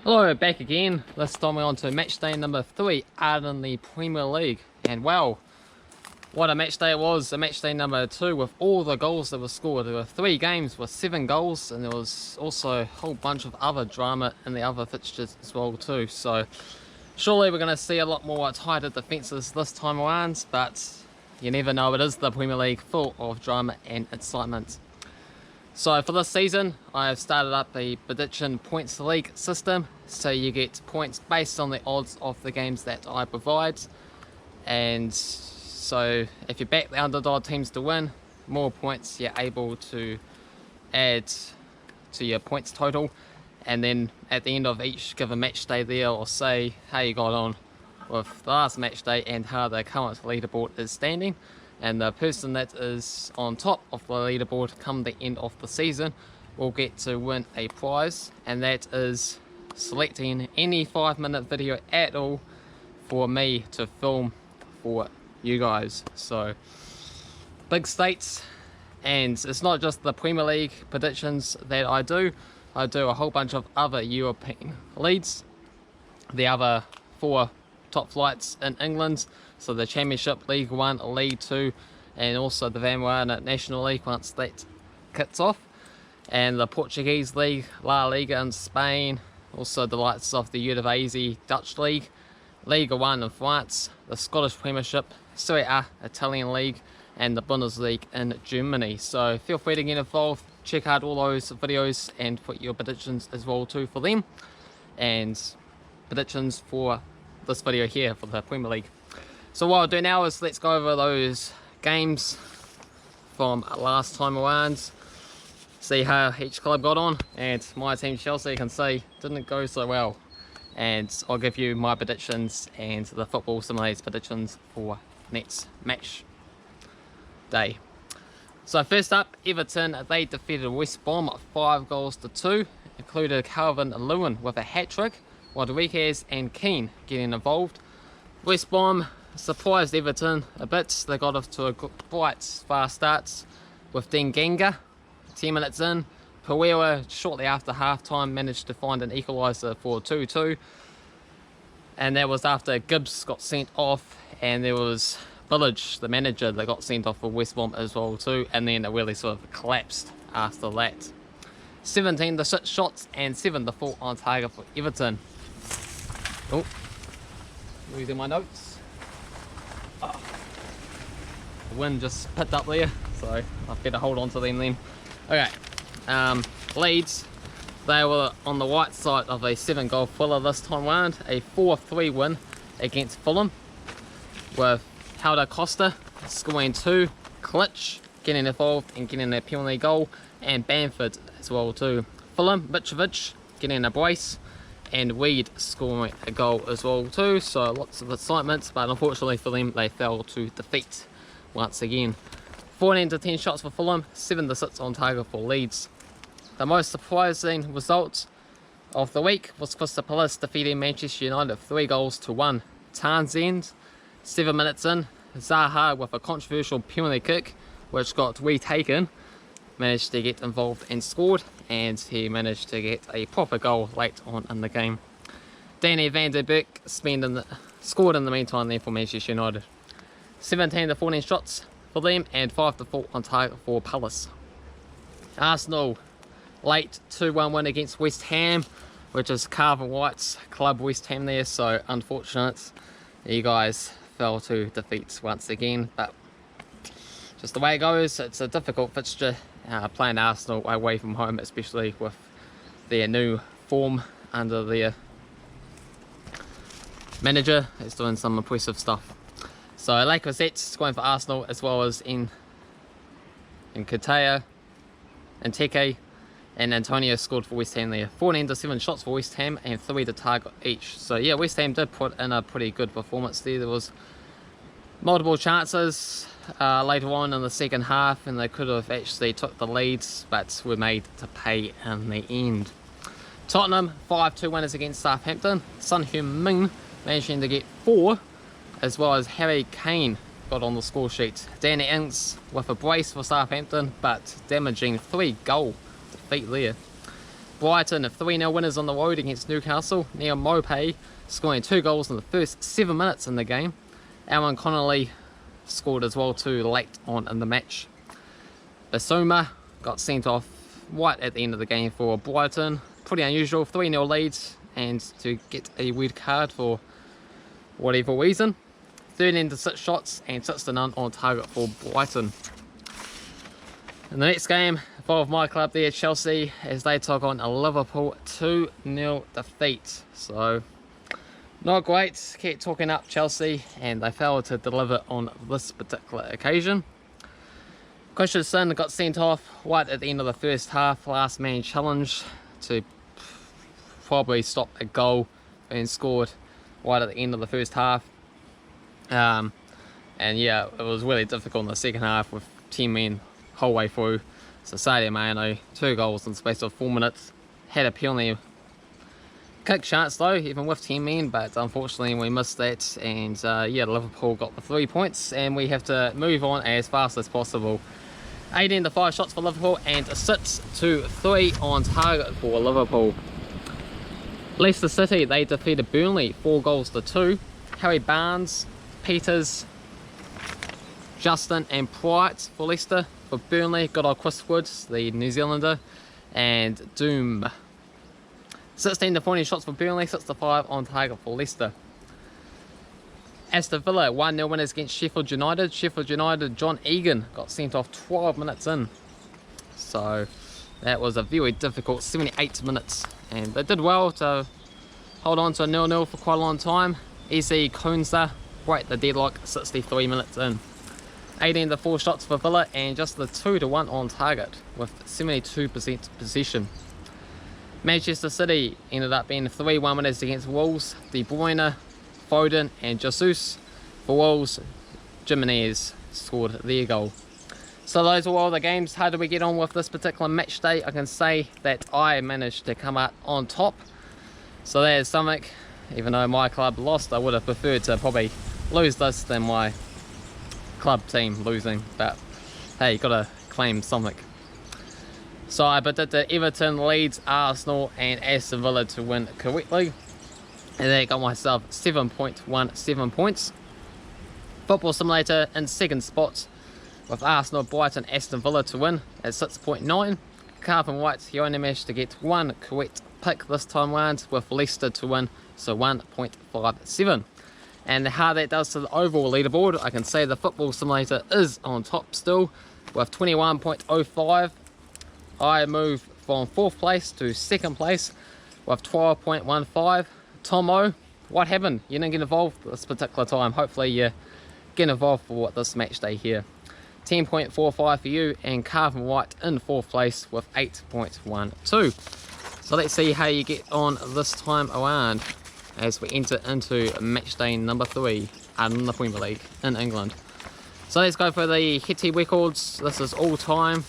Hello, back again. This time we're on to match day number 3 out in the Premier League. And wow, what a match day it was. A match day number 2 with all the goals that were scored. There were 3 games with 7 goals, and there was also a whole bunch of other drama in the other fixtures as well too. So surely we're going to see a lot more tighter defences this time around, but you never know. It is the Premier League, full of drama and excitement. So for this season, I have started up a prediction points league system. So you get points based on the odds of the games that I provide. And so if you back the underdog teams to win, more points you're able to add to your points total. And then at the end of each given match day there, I'll say how you got on with the last match day and how the current leaderboard is standing. And the person that is on top of the leaderboard come the end of the season will get to win a prize, and that is selecting any 5-minute video at all for me to film for you guys. So big stakes, and it's not just the Premier League predictions that I do a whole bunch of other European leagues, the other 4 top flights in England, so the Championship, League 1, League 2, and also the Vanguard National League once that kicks off, and the Portuguese League, La Liga in Spain, also the likes of the Eredivisie Dutch League, Liga 1 in France, the Scottish Premiership, Serie A Italian League, and the Bundesliga in Germany. So feel free to get involved, check out all those videos and put your predictions as well too for them, and predictions for this video here for the Premier League. So what I'll do now is let's go over those games from last time around, see how each club got on, and my team Chelsea, you can see, didn't go so well. And I'll give you my predictions and the Football Simulator's predictions for next match day. So first up, Everton, they defeated Westbrom 5-2, included Cavan Wright with a hat-trick, Rodriguez and Keane getting involved. Westbrom surprised Everton a bit. They got off to a bright fast start with Dengenga 10 minutes in. Pereira shortly after half-time managed to find an equaliser for 2-2. And that was after Gibbs got sent off, and there was Village, the manager, that got sent off for Westbrom as well too, and then it really sort of collapsed after that. 17 to 6 shots and 7 to 4 on target for Everton. Oh, losing my notes. Oh, the wind just picked up there, so I better hold on to them then. Okay, Leeds, they were on the right side of a 7-goal thriller this time round, a 4-3 win against Fulham, with Helder Costa scoring 2, Klitsch getting involved and getting a penalty goal, and Bamford as well too. Fulham, Mitrovic getting a brace, and Reed scoring a goal as well too, so lots of excitement, but unfortunately for them they fell to defeat once again. 14 to 10 shots for Fulham, 7 to 6 on target for Leeds. The most surprising result of the week was Crystal Palace defeating Manchester United 3-1. Townsend, 7 minutes in, Zaha with a controversial penalty kick which got retaken, managed to get involved and scored, and he managed to get a proper goal late on in the game. Danny van der Beek scored in the meantime there for Manchester United. 17 to 14 shots for them and 5 to 4 on target for Palace. Arsenal, late 2-1 win against West Ham, which is Cavan Wright's club, West Ham there, so unfortunate. You guys fell to defeat once again, but just the way it goes. It's a difficult fixture playing Arsenal away from home, especially with their new form under their manager. He's doing some impressive stuff. So Lacazette going for Arsenal, as well as in Nketiah and Teke, and Antonio scored for West Ham there. 14 to 7 shots for West Ham and 3 to target each. So yeah, West Ham did put in a pretty good performance there. There was multiple chances later on in the second half, and they could have actually took the leads, but were made to pay in the end. Tottenham 5-2 winners against Southampton. Son Heung-min managing to get 4, as well as Harry Kane got on the score sheet. Danny Ings with a brace for Southampton, but damaging 3-goal defeat there. Brighton 3-0 winners on the road against Newcastle. Neil Maupay scoring 2 goals in the first 7 minutes in the game. Alan Connolly scored as well too late on in the match. Basuma got sent off right at the end of the game for Brighton. Pretty unusual, 3-0 leads and to get a red card for whatever reason. 13 to 6 shots and 6 to none on target for Brighton. In the next game, involved my club there, Chelsea, as they took on a Liverpool 2-0 defeat. So, not great. Kept talking up Chelsea and they failed to deliver on this particular occasion. Christensen got sent off right at the end of the first half, last man challenge to probably stop a goal and scored right at the end of the first half. And yeah, it was really difficult in the second half with 10 men whole way through. So Sadio Mane, 2 goals in the space of 4 minutes. Had a penalty kick chance though, even with 10 men, but unfortunately we missed that. And yeah, Liverpool got the 3 points and we have to move on as fast as possible. 18 to 5 shots for Liverpool and 6 to 3 on target for Liverpool. Leicester City, they defeated Burnley 4 goals to 2. Harry Barnes, Peters, Justin and Bright for Leicester. For Burnley, good old Chris Woods, the New Zealander, and Doom. 16 to 14 shots for Burnley, 6 to 5 on target for Leicester. Aston Villa 1-0 winners against Sheffield United. Sheffield United, John Egan got sent off 12 minutes in. So that was a very difficult 78 minutes. And they did well to hold on to a 0-0 for quite a long time. EC Konza break the deadlock 63 minutes in. 18 to 4 shots for Villa and just the 2 to 1 on target with 72% possession. Manchester City ended up being 3-1 winners against Wolves. De Bruyne, Foden and Jesus. For Wolves, Jimenez scored their goal. So those were all the games. How did we get on with this particular match day? I can say that I managed to come out on top. So that is something. Even though my club lost, I would have preferred to probably lose this than my club team losing, but hey, you gotta claim something. So I predicted Everton, Leeds, Arsenal and Aston Villa to win correctly, and then I got myself 7.17 points. Football Simulator in second spot with Arsenal, Brighton, Aston Villa to win at 6.9. Cavan Wright, he only managed to get 1 correct pick this time round with Leicester to win, so 1.57. And how that does to the overall leaderboard, I can say the Football Simulator is on top still with 21.05. I move from 4th place to 2nd place with 12.15. Tomo, what happened? You didn't get involved this particular time. Hopefully you get involved for this match day here. 10.45 for you, and Cavan Wright in 4th place with 8.12. So let's see how you get on this time around as we enter into match day number 3 in the Premier League in England. So let's go for the Hitty records. This is all time,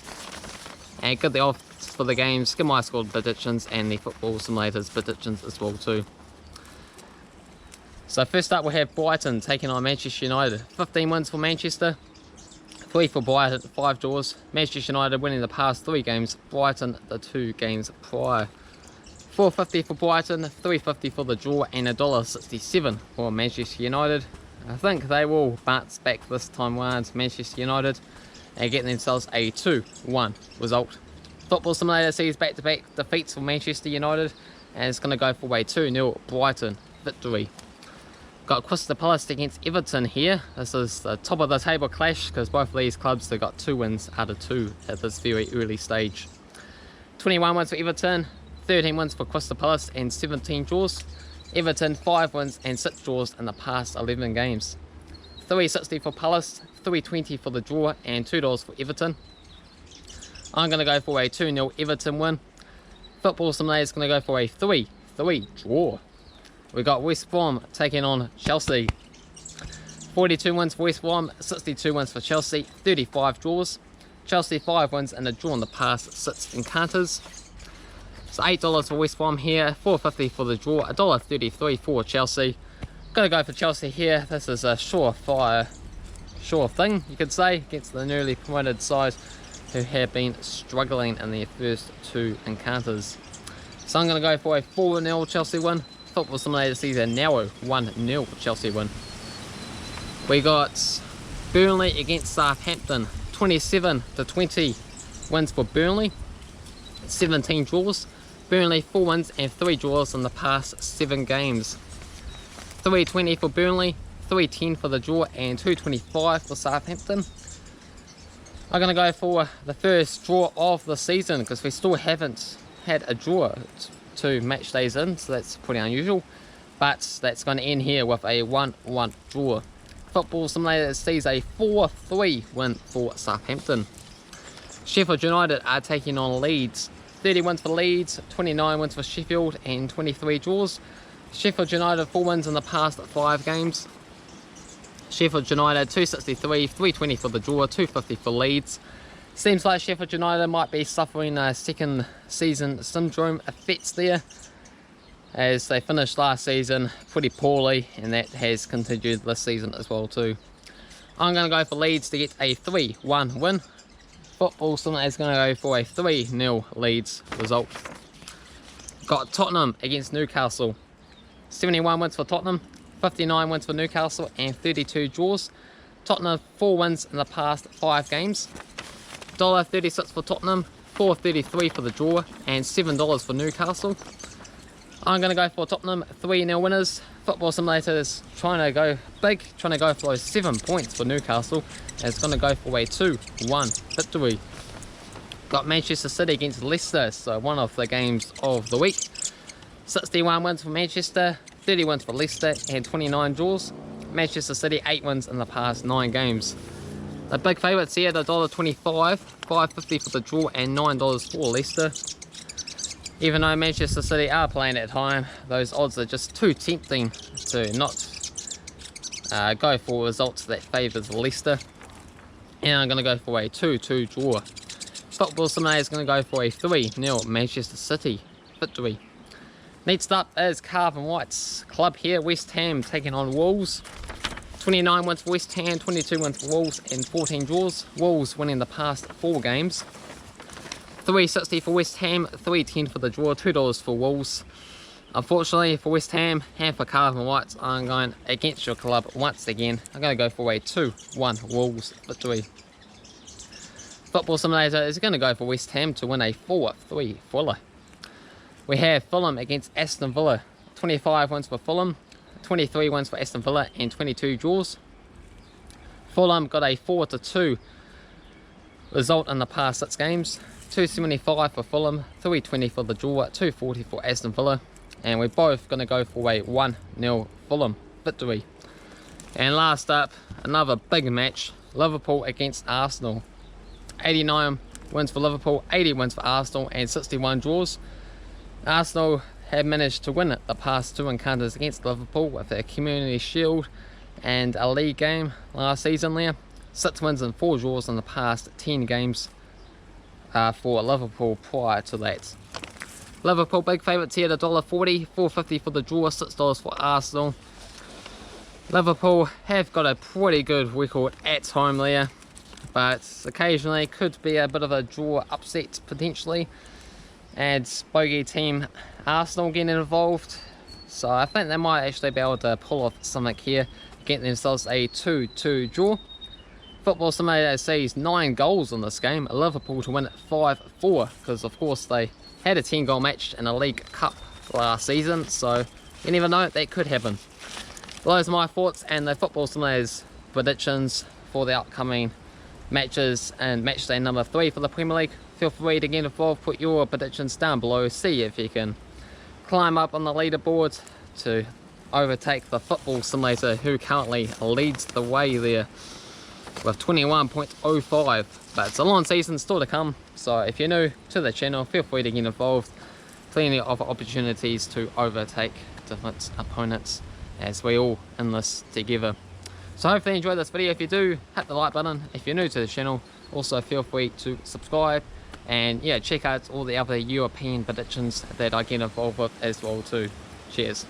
and get the odds for the games, get my score predictions and the Football Simulator's predictions as well too. So first up we have Brighton taking on Manchester United. 15 wins for Manchester, 3 for Brighton, 5 draws. Manchester United winning the past 3 games, Brighton the 2 games prior. 4.50 for Brighton, 3.50 for the draw and $1.67 for Manchester United. I think they will bounce back this time round, Manchester United, and get themselves a 2-1 result. Football Simulator sees back-to-back defeats for Manchester United, and it's going to go for a 2-0 Brighton victory. Got Crystal Palace against Everton here. This is the top of the table clash because both of these clubs have got 2 wins out of 2 at this very early stage. 21 wins for Everton, 13 wins for Crystal Palace and 17 draws. Everton 5 wins and 6 draws in the past 11 games. 3.60 for Palace, 3.20 for the draw and $2 for Everton. I'm going to go for a 2-0 Everton win. Football Simulator is going to go for a 3-3 draw. We got West Brom taking on Chelsea. 42 wins for West Brom, 62 wins for Chelsea, 35 draws. Chelsea 5 wins and a draw in the past 6 encounters. So $8 for West Brom here, 4.50 for the draw, $1.33 for Chelsea. Gotta go for Chelsea here. This is a sure thing, you could say, against the newly promoted side who have been struggling in their first 2 encounters. So I'm going to go for a 4-0 Chelsea win. Football Simulator sees a narrow 1-0 Chelsea win. We got Burnley against Southampton, 27-20 wins for Burnley, 17 draws. Burnley 4 wins and 3 draws in the past 7 games. 320 for Burnley, 310 for the draw, and 225 for Southampton. I'm going to go for the first draw of the season because we still haven't had a draw 2 match days in, so that's pretty unusual. But that's going to end here with a 1-1 draw. Football Simulator sees a 4-3 win for Southampton. Sheffield United are taking on Leeds. 30 wins for Leeds, 29 wins for Sheffield, and 23 draws. Sheffield United 4 wins in the past 5 games. Sheffield United 263, 320 for the draw, 250 for Leeds. Seems like Sheffield United might be suffering a second season syndrome effects there, as they finished last season pretty poorly, and that has continued this season as well too. I'm going to go for Leeds to get a 3-1 win. Football Simulator is going to go for a 3-0 Leeds result. Got Tottenham against Newcastle. 71 wins for Tottenham, 59 wins for Newcastle, and 32 draws. Tottenham 4 wins in the past 5 games. $1.36 for Tottenham, $4.33 for the draw, and $7 for Newcastle. I'm going to go for Tottenham 3-0 winners. Football Simulator is trying to go big, trying to go for those 7 points for Newcastle. And it's going to go for a 2-1 victory. Got Manchester City against Leicester, so one of the games of the week. 61 wins for Manchester, 30 wins for Leicester, and 29 draws. Manchester City 8 wins in the past 9 games. The big favourites here, the $1.25, $5.50 for the draw, and $9 for Leicester. Even though Manchester City are playing at home, those odds are just too tempting to not go for results that favours Leicester. And I'm going to go for a 2-2 draw. Football Simulator is going to go for a 3-0 Manchester City victory. Next up is Cavan Wright's club here, West Ham taking on Wolves. 29 wins for West Ham, 22 wins for Wolves, and 14 draws. Wolves winning the past 4 games. $3.60 for West Ham, $3.10 for the draw, $2 for Wolves. Unfortunately for West Ham and for Cavan Wright, I'm going against your club once again. I'm going to go for a 2-1 Wolves victory. Football Simulator is going to go for West Ham to win a 4-3 Fuller. We have Fulham against Aston Villa. 25 wins for Fulham, 23 wins for Aston Villa, and 22 draws. Fulham got a 4-2 result in the past 6 games. 275 for Fulham, 320 for the draw, 240 for Aston Villa, and we're both going to go for a 1-0 Fulham victory. And last up, another big match, Liverpool against Arsenal. 89 wins for Liverpool, 80 wins for Arsenal, and 61 draws. Arsenal have managed to win it the past 2 encounters against Liverpool with a Community Shield and a league game last season there. 6 wins and 4 draws in the past 10 games for Liverpool prior to that. Liverpool big favourites here at $1.40, $4.50 for the draw, $6 for Arsenal. Liverpool have got a pretty good record at home there, but occasionally could be a bit of a draw upset potentially, and bogey team Arsenal getting involved, so I think they might actually be able to pull off something here, get themselves a 2-2 draw. Football Simulator sees 9 goals in this game, Liverpool to win it 5-4, because of course they had a 10-goal match in a League Cup last season, so you never know, that could happen. Those are my thoughts and the Football Simulator's predictions for the upcoming matches and match day number 3 for the Premier League. Feel free to get involved, put your predictions down below, see if you can climb up on the leaderboard to overtake the Football Simulator, who currently leads the way there with 21.05, but it's a long season still to come, so if you're new to the channel, feel free to get involved. Plenty of opportunities to overtake different opponents as we all in this together. So hopefully you enjoyed this video. If you do, hit the like button. If you're new to the channel, also feel free to subscribe, and yeah, check out all the other European predictions that I get involved with as well too. Cheers.